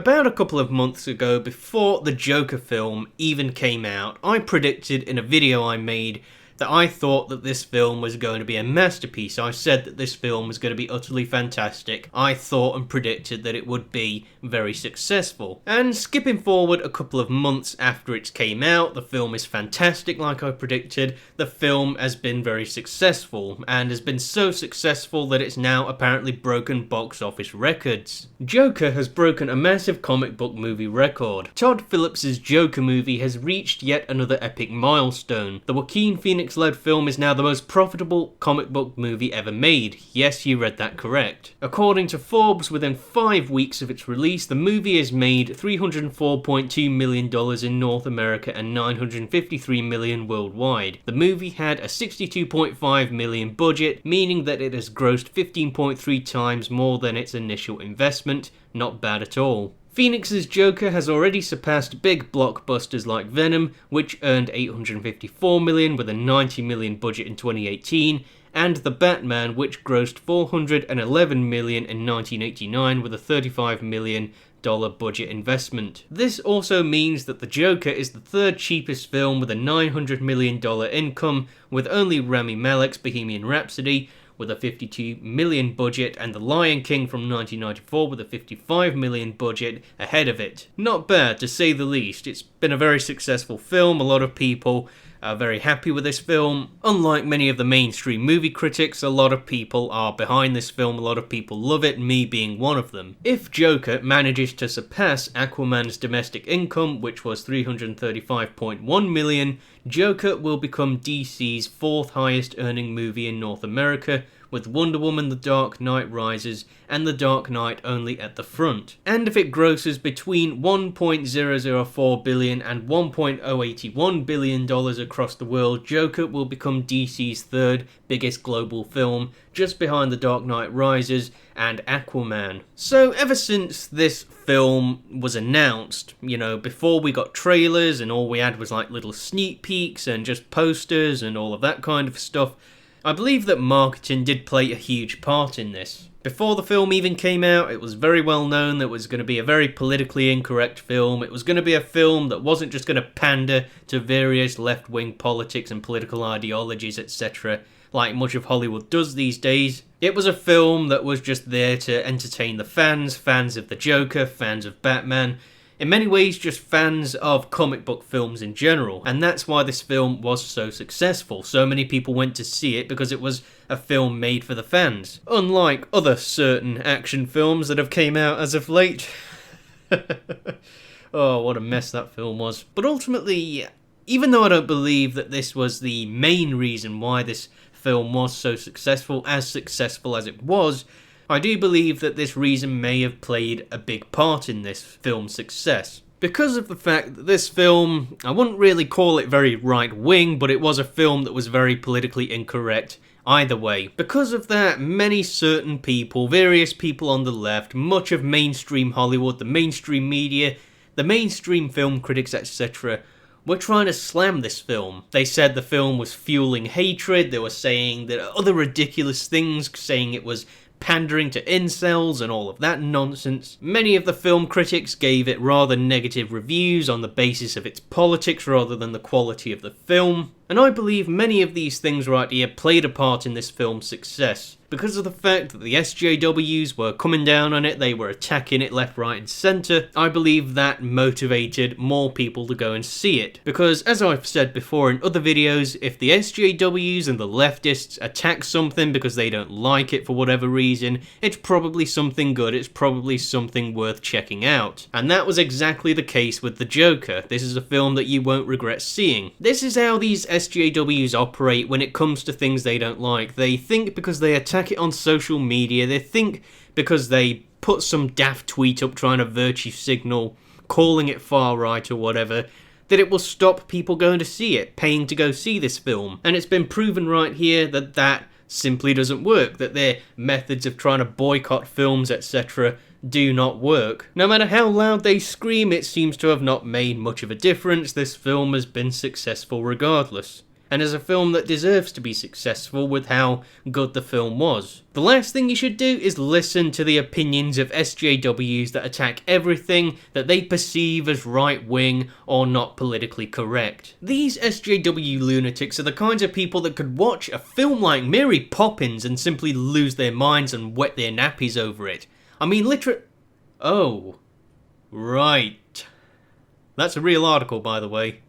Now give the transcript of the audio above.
about a couple of months ago, before the Joker film even came out, I predicted in a video I made that I thought that this film was going to be a masterpiece. I said that this film was going to be utterly fantastic. I thought and predicted that it would be very successful. And skipping forward a couple of months after it came out, the film is fantastic like I predicted. The film has been very successful, and has been so successful that it's now apparently broken box office records. Joker has broken a massive comic book movie record. Todd Phillips' Joker movie has reached yet another epic milestone. The Joaquin Phoenix-led film is now the most profitable comic book movie ever made. Yes, you read that correct. According to Forbes, within 5 weeks of its release, the movie has made $304.2 million in North America and $953 million worldwide. The movie had a $62.5 million budget, meaning that it has grossed 15.3 times more than its initial investment. Not bad at all. Phoenix's Joker has already surpassed big blockbusters like Venom, which earned $854 million with a $90 million budget in 2018, and The Batman, which grossed $411 million in 1989 with a $35 million budget investment. This also means that The Joker is the third cheapest film with a $900 million income, with only Rami Malek's Bohemian Rhapsody with a $52 million budget, and The Lion King from 1994 with a $55 million budget ahead of it. Not bad, to say the least. It's been a very successful film. A lot of people are very happy with this film. Unlike many of the mainstream movie critics, a lot of people are behind this film. A lot of people love it, me being one of them. If Joker manages to surpass Aquaman's domestic income, which was $335.1 million, Joker will become DC's fourth highest earning movie in North America, with Wonder Woman The Dark Knight Rises and The Dark Knight only at the front. And if it grosses between $1.004 billion and $1.081 billion across the world, Joker will become DC's third biggest global film, just behind The Dark Knight Rises and Aquaman. So ever since this film was announced, before we got trailers and all we had was like little sneak peeks and just posters and all of that kind of stuff, I believe that marketing did play a huge part in this. Before the film even came out, it was very well known that it was going to be a very politically incorrect film. It was going to be a film that wasn't just going to pander to various left-wing politics and political ideologies, etc., like much of Hollywood does these days. It was a film that was just there to entertain the fans of the Joker, fans of Batman, in many ways just fans of comic book films in general, and that's why this film was so successful. So many people went to see it because it was a film made for the fans, unlike other certain action films that have came out as of late. Oh, what a mess that film was. But ultimately, even though I don't believe that this was the main reason why this film was so successful as it was, I do believe that this reason may have played a big part in this film's success. Because of the fact that this film, I wouldn't really call it very right-wing, but it was a film that was very politically incorrect either way. Because of that, many certain people, various people on the left, much of mainstream Hollywood, the mainstream media, the mainstream film critics, etc., were trying to slam this film. They said the film was fueling hatred, they were saying that other ridiculous things, saying it was pandering to incels and all of that nonsense. Many of the film critics gave it rather negative reviews on the basis of its politics rather than the quality of the film, and I believe many of these things right here played a part in this film's success. Because of the fact that the SJWs were coming down on it, they were attacking it left, right and centre, I believe that motivated more people to go and see it. Because as I've said before in other videos, if the SJWs and the leftists attack something because they don't like it for whatever reason, it's probably something good, it's probably something worth checking out. And that was exactly the case with The Joker. This is a film that you won't regret seeing. This is how these SJWs operate when it comes to things they don't like. They think because they attack it on social media, they think because they put some daft tweet up trying to virtue signal, calling it far right or whatever, that it will stop people going to see it, paying to go see this film. And it's been proven right here that that simply doesn't work, that their methods of trying to boycott films, etc., do not work. No matter how loud they scream, it seems to have not made much of a difference. This film has been successful regardless. and as a film that deserves to be successful with how good the film was. The last thing you should do is listen to the opinions of SJWs that attack everything that they perceive as right-wing or not politically correct. These SJW lunatics are the kinds of people that could watch a film like Mary Poppins and simply lose their minds and wet their nappies over it. I mean, Oh. Right. That's a real article, by the way.